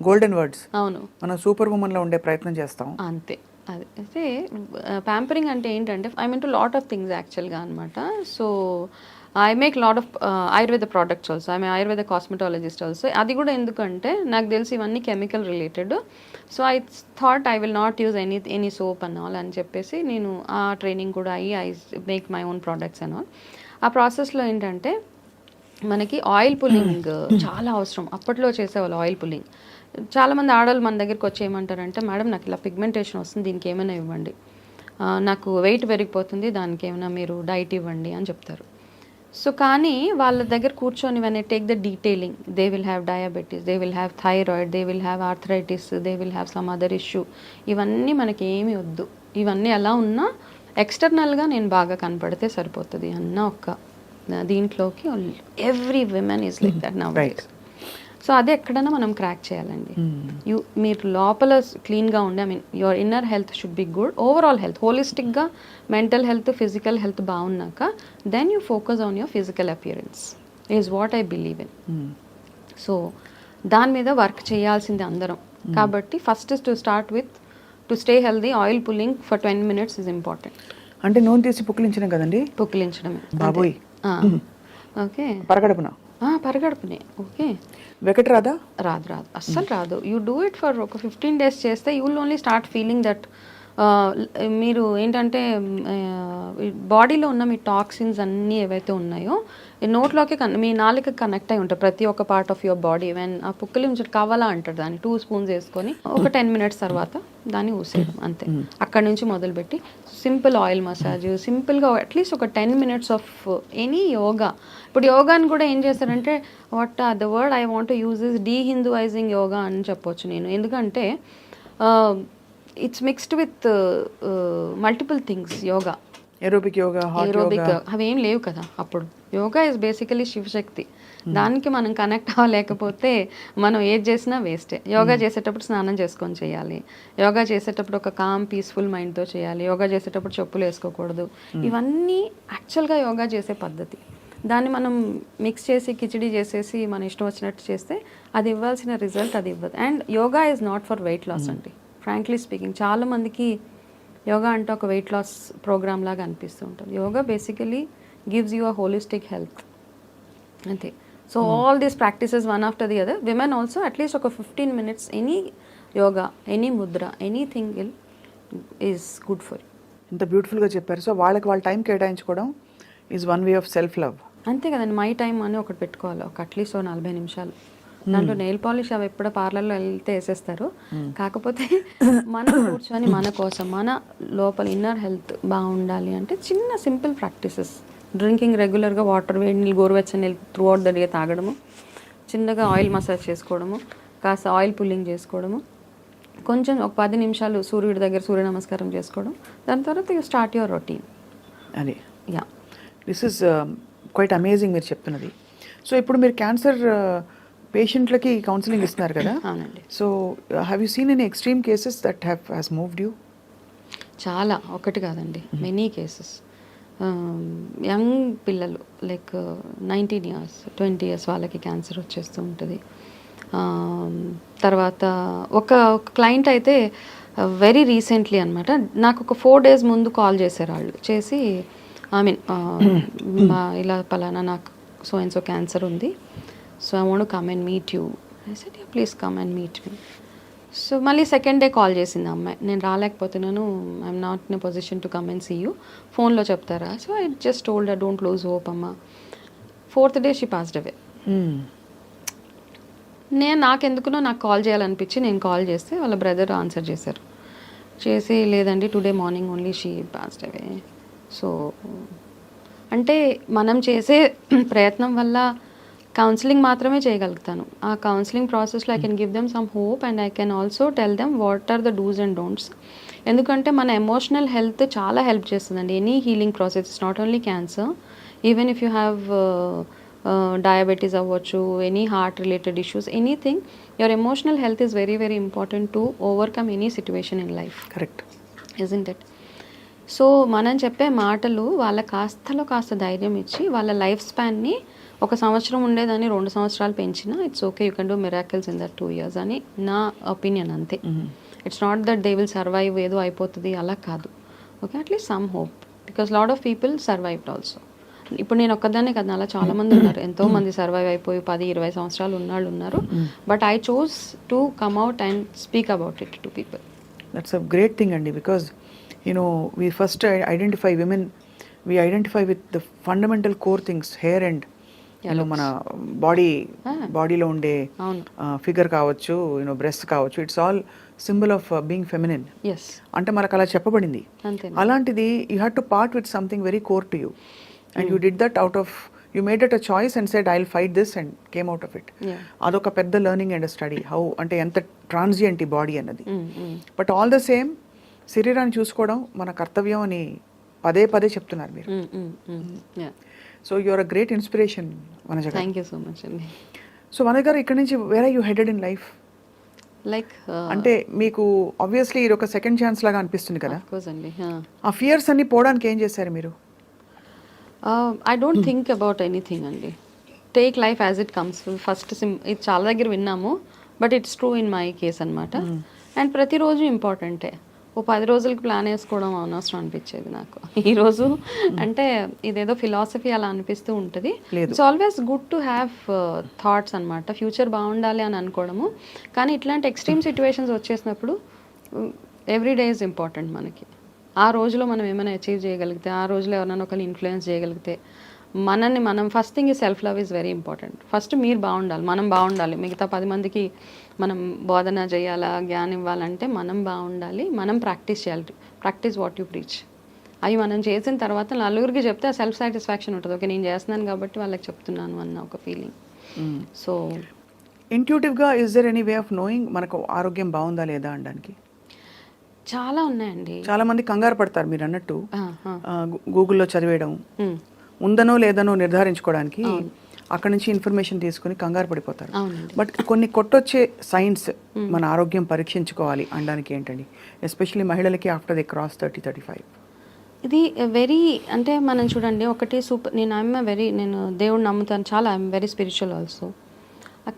గోల్డెన్ వర్డ్స్, అవును, మనం సూపర్ ఉమెన్ లో ఉండే ప్రయత్నం చేస్తాం. అంతే. అది అయితే ప్యాంపరింగ్ అంటే ఏంటంటే I mean to lot of things యాక్చువల్గా అనమాట. So I make lot of Ayurveda products also, I Ayurveda cosmetologist also. అది కూడా ఎందుకంటే నాకు తెలిసి ఇవన్నీ chemical related. So I thought I will not use any soap and all అని చెప్పేసి నేను ఆ ట్రైనింగ్ కూడా అయ్యి I make my own products and all. ఆ ప్రాసెస్లో ఏంటంటే మనకి ఆయిల్ పుల్లింగ్ చాలా అవసరం. అప్పట్లో చేసేవాళ్ళు ఆయిల్ పుల్లింగ్. చాలామంది ఆడవాళ్ళు మన దగ్గరికి వచ్చి ఏమంటారంటే, మేడం నాకు ఇలా పిగ్మెంటేషన్ వస్తుంది, దీనికి ఏమైనా ఇవ్వండి, నాకు వెయిట్ పెరిగిపోతుంది, దానికి ఏమైనా మీరు డైట్ ఇవ్వండి అని చెప్తారు. సో కానీ వాళ్ళ దగ్గర కూర్చొని when I take the detailing, they will have diabetes, they will have thyroid, they will have arthritis, they will have some other issue. ఇవన్నీ మనకి ఏమీ వద్దు, ఇవన్నీ ఎలా ఉన్నా ఎక్స్టర్నల్గా నేను బాగా కనపడితే సరిపోతుంది అన్న ఒక దీంట్లోకి every women is like that now. So అదే ఎక్కడైనా మనం క్రాక్ చేయాలండి. మీరు లోపల క్లీన్గా ఉండి, I mean your inner health should be good, overall health హోలిస్టిక్గా మెంటల్ హెల్త్ ఫిజికల్ హెల్త్ బాగున్నాక then you focus on your physical appearance is what I believe in. So దాని మీద వర్క్ చేయాల్సింది అందరం. కాబట్టి first to start with to stay healthy, oil pulling for 20 minutes is important. అంటే నూనె తీసి పుక్కిలించడం కదండి? పుక్కిలించడమే బాబోయ్. ఓకే, పరగడుపున పరగడుపునే. ఓకే, వెకట్ రాదా? రాదు, అస్సలు రాదు. యూ డూ ఇట్ ఫర్ ఒక 15 days చేస్తే you will only start feeling that మీరు ఏంటంటే బాడీలో ఉన్న మీ టాక్సిన్స్ అన్నీ ఏవైతే ఉన్నాయో నోట్లోకి మీ నాలుక కనెక్ట్ అయి ఉంటాయి ప్రతి ఒక్క part of your body. When ఆ పుక్కలు ఉంచి కావాలా అంటారు దాన్ని 2 spoons వేసుకొని ఒక 10 minutes తర్వాత దాన్ని ఊసేయడం అంతే. అక్కడి నుంచి మొదలుపెట్టి సింపుల్ ఆయిల్ మసాజ్, సింపుల్గా అట్లీస్ట్ ఒక 10 minutes ఆఫ్ ఎనీ యోగా. ఇప్పుడు యోగాని కూడా ఏం చేస్తారంటే what the word I want to use is dehinduising yoga అని చెప్పొచ్చు నేను. ఎందుకంటే it's mixed with multiple things. Yoga, aerobic yoga, అవేం లేవు కదా అప్పుడు. Yoga is basically Shivashakti. దానికి మనం కనెక్ట్ అవ్వలేకపోతే మనం ఏది చేసినా వేస్టే. యోగా చేసేటప్పుడు స్నానం చేసుకొని చేయాలి, యోగా చేసేటప్పుడు ఒక కామ్ పీస్ఫుల్ మైండ్తో చేయాలి, యోగా చేసేటప్పుడు చెప్పులు వేసుకోకూడదు. ఇవన్నీ యాక్చువల్గా యోగా చేసే పద్ధతి. దాన్ని మనం మిక్స్ చేసి కిచిడి చేసేసి మన ఇష్టం వచ్చినట్టు చేస్తే అది ఇవ్వాల్సిన రిజల్ట్ అది ఇవ్వదు. And yoga is not for weight loss అండి. ఫ్రాంక్లీ స్పీకింగ్ చాలామందికి యోగా అంటే ఒక వెయిట్ లాస్ ప్రోగ్రామ్ లాగా అనిపిస్తూ ఉంటుంది. Yoga basically gives you a holistic health అంతే. So all these practices one after the other, women also at least ఒక 15 minutes any yoga, any mudra, anything is good for. ఇంత బ్యూటిఫుల్గా చెప్పారు. సో వాళ్ళ టైం కేటాయించుకోవడం is one way of self love. అంతే కదండి. మై టైం అని ఒకటి పెట్టుకోవాలి, ఒక అట్లీస్ట్ 40 నిమిషాలు. దాంట్లో నెయిల్ పాలిష్ అవి ఎప్పుడో పార్లర్లో వెళ్తే వేసేస్తారు. కాకపోతే మనం కూర్చొని మన కోసం మన లోపల ఇన్నర్ హెల్త్ బాగుండాలి అంటే చిన్న సింపుల్ ప్రాక్టీసెస్. డ్రింకింగ్ రెగ్యులర్గా వాటర్, వేడి నీళ్ళు, గోరువెచ్చని నీళ్ళు త్రూ అవుట్ ద డే తాగడము, చిన్నగా ఆయిల్ మసాజ్ చేసుకోవడము, కాస్త ఆయిల్ పుల్లింగ్ చేసుకోవడము, కొంచెం ఒక 10 నిమిషాలు సూర్యుడి దగ్గర సూర్య నమస్కారం చేసుకోవడం, దాని తర్వాత యూ స్టార్ట్ యువర్ రొటీన్. అది yeah, this is quite amazing మీరు చెప్తున్నది. సో ఇప్పుడు మీరు క్యాన్సర్ పేషెంట్లకి కౌన్సిలింగ్ ఇస్తున్నారు కదా? అవునండి. So have you seen any extreme cases that has moved you? చాలా, ఒకటి కాదండి, మెనీ కేసెస్. యంగ్ పిల్లలు లైక్ 19 years 20 years వాళ్ళకి క్యాన్సర్ వచ్చేస్తూ ఉంటుంది. తర్వాత ఒక క్లయింట్ అయితే వెరీ రీసెంట్లీ అనమాట నాకు ఒక 4 days ముందు కాల్ చేశారు. వాళ్ళు చేసి ఐ మీన్ ఇలా పలానా నాకు సో అండ్ సో క్యాన్సర్ ఉంది, so I want to come and meet you. I said ya please come and meet me. So మళ్ళీ సెకండ్ డే కాల్ చేసింది అమ్మాయి, నేను రాలేకపోతున్నాను, I'm not in a position to come and see you, ఫోన్లో చెప్తారా? So I just told her don't lose hope అమ్మ. 4th day she passed away. నాకెందుకునో నాకు కాల్ చేయాలనిపించి నేను కాల్ చేస్తే వాళ్ళ బ్రదర్ ఆన్సర్ చేశారు. చేసి లేదండి today morning only she passed away. So అంటే మనం చేసే ప్రయత్నం వల్ల కౌన్సిలింగ్ మాత్రమే చేయగలుగుతాను. ఆ కౌన్సిలింగ్ ప్రాసెస్లో I can give them some hope and I can also tell them what are the dos and don'ts. ఎందుకంటే మన ఎమోషనల్ హెల్త్ చాలా హెల్ప్ చేస్తుందండి any healing process. It's not only cancer, even if you have diabetes అవ్వచ్చు, any heart related issues, anything, your emotional health is very very important to overcome any situation in life, correct. Isn't it? So మనం చెప్పే మాటలు వాళ్ళ కాస్తలో కాస్త ధైర్యం ఇచ్చి వాళ్ళ life స్పాన్ని 1 సంవత్సరం ఉండేదాన్ని 2 సంవత్సరాలు పెంచినా it's okay, you can do miracles in that 2 years అని నా ఒపీనియన్ అంతే. It's not that they will survive, ఏదో అయిపోతుంది అలా కాదు. Okay, at least some hope, because lot of people survived also. ఇప్పుడు నేను ఒక్కదాన్నే కదా, అలా చాలా మంది ఉన్నారు, ఎంతో మంది సర్వైవ్ అయిపోయి 10-20 సంవత్సరాలు ఉన్నాళ్ళు ఉన్నారు. But I chose to come out and speak about it to people. That's a great thing అండి, because we first identify women, we identify with the fundamental core things, hair and మన బాడీలో ఉండే figure కావచ్చు, breast కావచ్చు, it's all symbol of being feminine. అంటే మనకు అలా చెప్పబడింది. అలాంటిది you had to part with something very core to you, and you did that out of, you made it a choice and said I will fight this and came out of it. అదొక పెద్ద learning and study, how అంటే ఎంత transient ఈ body అన్నది. But all the same శరీరాన్ని చూసుకోవడం మన కర్తవ్యం అని పదే పదే చెప్తున్నారు మీరు. So you are a great inspiration Vanaja garu. Thank you so much అండి. సో వనజ గారు, ఇక్కడ నుంచి where are you headed in life? Like అంటే మీకు ఆబ్వియస్లీ ఇది ఒక సెకండ్ ఛాన్స్ లాగా అనిపిస్తుంది కదా. అండి, ఆ ఫియర్స్ అన్ని పోవడానికి ఏం చేశారు మీరు? I don't think about anything అండి. Take life as it comes. First ఇది చాలా దగ్గర విన్నాము, but it's true in my case అనమాట. అండ్ ప్రతిరోజు ఇంపార్టెంటే. 10 రోజులకి ప్లాన్ వేసుకోవడం అనవసరం అనిపించేది నాకు. ఈరోజు అంటే ఇదేదో ఫిలాసఫీ అలా అనిపిస్తూ ఉంటుంది. It's always good to have thoughts అనమాట, ఫ్యూచర్ బాగుండాలి అని అనుకోవడము. కానీ ఇట్లాంటి ఎక్స్ట్రీమ్ సిచ్యువేషన్స్ వచ్చేసినప్పుడు ఎవ్రీ డే ఈజ్ ఇంపార్టెంట్ మనకి. ఆ రోజులో మనం ఏమైనా అచీవ్ చేయగలిగితే, ఆ రోజులో ఎవరైనా ఒకరిని ఇన్ఫ్లుయెన్స్ చేయగలిగితే, మనల్ని మనం ఫస్ట్ థింగ్ ఈ self love is very important. First మీరు బాగుండాలి, మనం బాగుండాలి. మిగతా 10 మందికి మనం బోధన చేయాలా, జ్ఞానం ఇవ్వాలంటే మనం బాగుండాలి, మనం ప్రాక్టీస్ చేయాలి. Practice what you preach. అవి మనం చేసిన తర్వాత నలుగురికి చెప్తే ఆ సెల్ఫ్ సాటిస్ఫాక్షన్ ఉంటుంది. ఓకే, నేను చేస్తున్నాను కాబట్టి వాళ్ళకి చెప్తున్నాను అన్న ఒక ఫీలింగ్. సో ఇంట్యూటివ్గా is there any way of knowing మనకు ఆరోగ్యం బాగుందా లేదా అనడానికి? చాలా ఉన్నాయండి. చాలా మంది కంగారు పడతారు మీరు అన్నట్టు, గూగుల్లో చదివేయడం, ఉందనో లేదనో నిర్ధారించుకోవడానికి అక్కడ నుంచి ఇన్ఫర్మేషన్ తీసుకుని కంగారు పడిపోతారు. బట్ కొన్ని కొట్టొచ్చే సైన్స్ మన ఆరోగ్యం పరీక్షించుకోవాలి అనడానికి ఏంటండి, ఎస్పెషల్లీ మహిళలకి ఆఫ్టర్ దే క్రాస్ 30-35? ఇది వెరీ, అంటే మనం చూడండి, ఒకటి సూపర్, నేను దేవుడిని నమ్ముతాను చాలా, ఐఎమ్ వెరీ స్పిరిచువల్ ఆల్సో.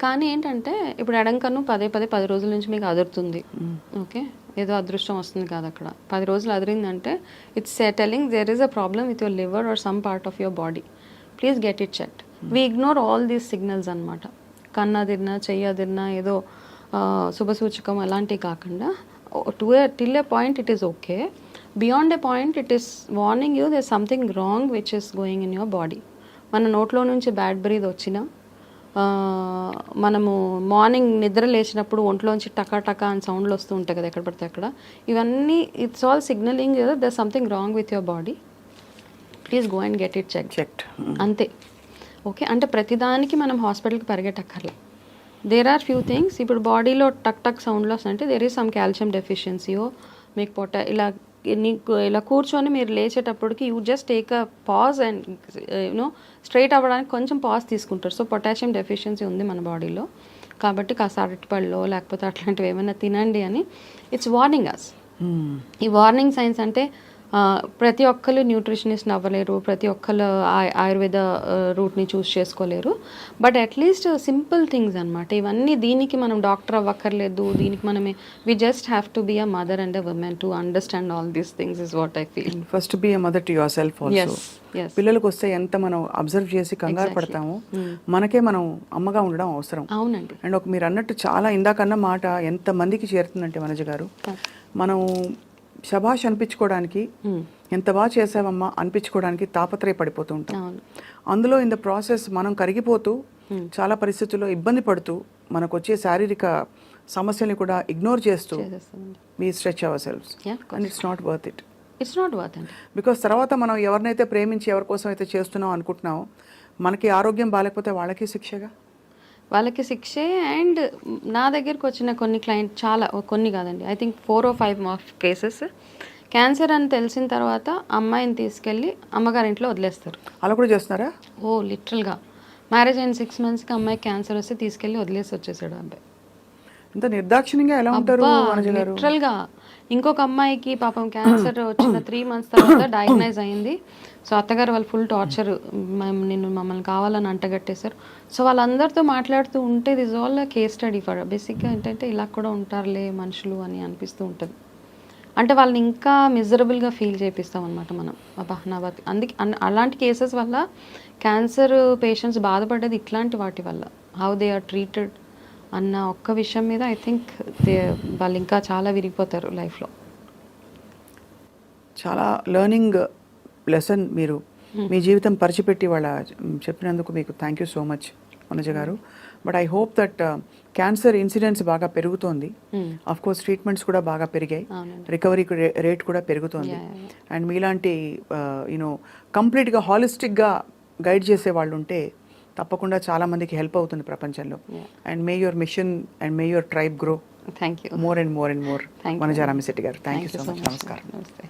కానీ ఏంటంటే ఇప్పుడు ఎడంకన్ను 10 రోజుల నుంచి మీకు అదురుతుంది. ఓకే, ఏదో అదృష్టం వస్తుంది కాదు అక్కడ. 10 రోజులు అదిరిందంటే it's telling there is a problem with your liver or some part of your body. Please get it checked. We ignore all these signals అనమాట. కన్ను అదిరినా, చెయ్యి అదిరినా ఏదో శుభసూచకం అలాంటివి కాకుండా till a point it is okay. Beyond a point it is warning you there something wrong which is going in your body. మన నోట్లో నుంచి బ్యాడ్ బ్రీత్ వచ్చినా, మనము మార్నింగ్ నిద్ర లేచినప్పుడు ఒంట్లోంచి టకా టకా అని సౌండ్లు వస్తూ ఉంటాయి కదా ఎక్కడ పడితే అక్కడ, ఇవన్నీ it's all signalling there something wrong with your body. Please go and get it checked. అంతే. ఓకే, అంటే ప్రతిదానికి మనం హాస్పిటల్కి పరిగెట్టక్కర్లే. There are few things. ఇప్పుడు బాడీలో టక్ టక్ సౌండ్లు వస్తుంటే దేర్ ఈస్ సమ్ కాల్షియం డెఫిషియన్సీయో, మీకు ఇలా కూర్చొని మీరు లేచేటప్పటికి you just take a pause and you know straight అవ్వడానికి కొంచెం పాజ్ తీసుకుంటారు. సో పొటాషియం డెఫిషియన్సీ ఉంది మన బాడీలో, కాబట్టి కాస్త అరటిపళ్ళు లేకపోతే అట్లాంటివి ఏమైనా తినండి అని ఇట్స్ వార్నింగ్ అస్. ఈ వార్నింగ్ సైన్స్ అంటే ప్రతి ఒక్కరు న్యూట్రిషనిస్ట్ అవ్వలేరు, ప్రతి ఒక్కరు ఆయుర్వేద రూట్ని చూస్ చేసుకోలేరు. బట్ అట్లీస్ట్ సింపుల్ థింగ్స్ అనమాట ఇవన్నీ. దీనికి మనం డాక్టర్ అవ్వక్కర్లేదు, దీనికి మనమే we just have to be a mother and a woman to understand all these things is what I feel. First be a mother to yourself also. పిల్లలకు వస్తే ఎంత మనం అబ్జర్వ్ చేసి కంగారు పడతాము, మనకే మనం అమ్మగా ఉండడం అవసరం. అవునండి. అండ్ ఒక మీరు అన్నట్టు చాలా ఇందాకన్న మాట ఎంత మందికి చేరుతుందంటే వనజ గారు, మనం శభాష్ అనిపించుకోవడానికి, ఎంత బాగా చేసావమ్మా అనిపించుకోవడానికి తాపత్రయపడిపోతూ ఉంటాం. అందులో ఇన్ ద ప్రాసెస్ మనం కరిగిపోతూ చాలా పరిస్థితుల్లో ఇబ్బంది పడుతూ మనకు వచ్చే శారీరక సమస్యల్ని కూడా ఇగ్నోర్ చేస్తూ we stretch ourselves. And it's not worth it. It's not worth it. Because తర్వాత మనం ఎవరినైతే ప్రేమించి ఎవరి కోసం అయితే చేస్తున్నాం అనుకుంటున్నామో, మనకి ఆరోగ్యం బాగాలేకపోతే వాళ్ళకి శిక్షగా, వాళ్ళకి శిక్షే. అండ్ నా దగ్గరికి వచ్చిన కొన్ని క్లయింట్, చాలా కొన్ని కాదండి, I think 4 or 5 cases cancer అని తెలిసిన తర్వాత అమ్మాయిని తీసుకెళ్ళి అమ్మగారింట్లో వదిలేస్తారు. అలా కూడా చేస్తున్నారా? లిటరల్గా మ్యారేజ్ అయిన 6 monthsకి అమ్మాయికి క్యాన్సర్ వస్తే తీసుకెళ్ళి వదిలేసి వచ్చేసాడు అబ్బాయి. ఇంత నిర్దాక్షిణ్యంగా ఎలా ఉంటారు వనజ గారు? లిటరల్ గా ఇంకొక అమ్మాయికి పాపం క్యాన్సర్ వచ్చిన 3 months తర్వాత డయాగ్నైజ్ అయింది. సో అత్తగారు వాళ్ళు ఫుల్ టార్చర్, మమ్మల్ని కావాలని అంటగట్టేశారు. సో వాళ్ళందరితో మాట్లాడుతూ ఉంటే this all case study for బేసిక్గా ఏంటంటే ఇలా కూడా ఉంటారులే మనుషులు అని అనిపిస్తూ ఉంటుంది. అంటే వాళ్ళని ఇంకా మిజరబుల్గా ఫీల్ చేపిస్తాం అనమాట మనం. అబ్బా నా అందుకే అలాంటి కేసెస్ వల్ల క్యాన్సర్ పేషెంట్స్ బాధపడ్డది ఇట్లాంటి వాటి వల్ల, హౌ దే ఆర్ ట్రీటెడ్ అన్న ఒక్క విషయం మీద ఐ థింక్ వాళ్ళు ఇంకా చాలా విరిగిపోతారు లైఫ్లో. చాలా లెర్నింగ్ లెసన్ మీరు మీ జీవితం పరిచిపెట్టి వాళ్ళ చెప్పినందుకు మీకు thank you so much Vanaja garu. But I hope that cancer incidents బాగా పెరుగుతోంది. ఆఫ్ కోర్స్ ట్రీట్మెంట్స్ కూడా బాగా పెరిగాయి, రికవరీ రేట్ కూడా పెరుగుతోంది. అండ్ మీలాంటి యూనో కంప్లీట్గా హాలిస్టిక్గా గైడ్ చేసే వాళ్ళు ఉంటే తప్పకుండా చాలా మందికి హెల్ప్ అవుతుంది ప్రపంచంలో. And may your mission and may your tribe grow thank you more and more and more. Vanaja Ramisetti garu, thank you so much. నమస్కారం. నమస్తే.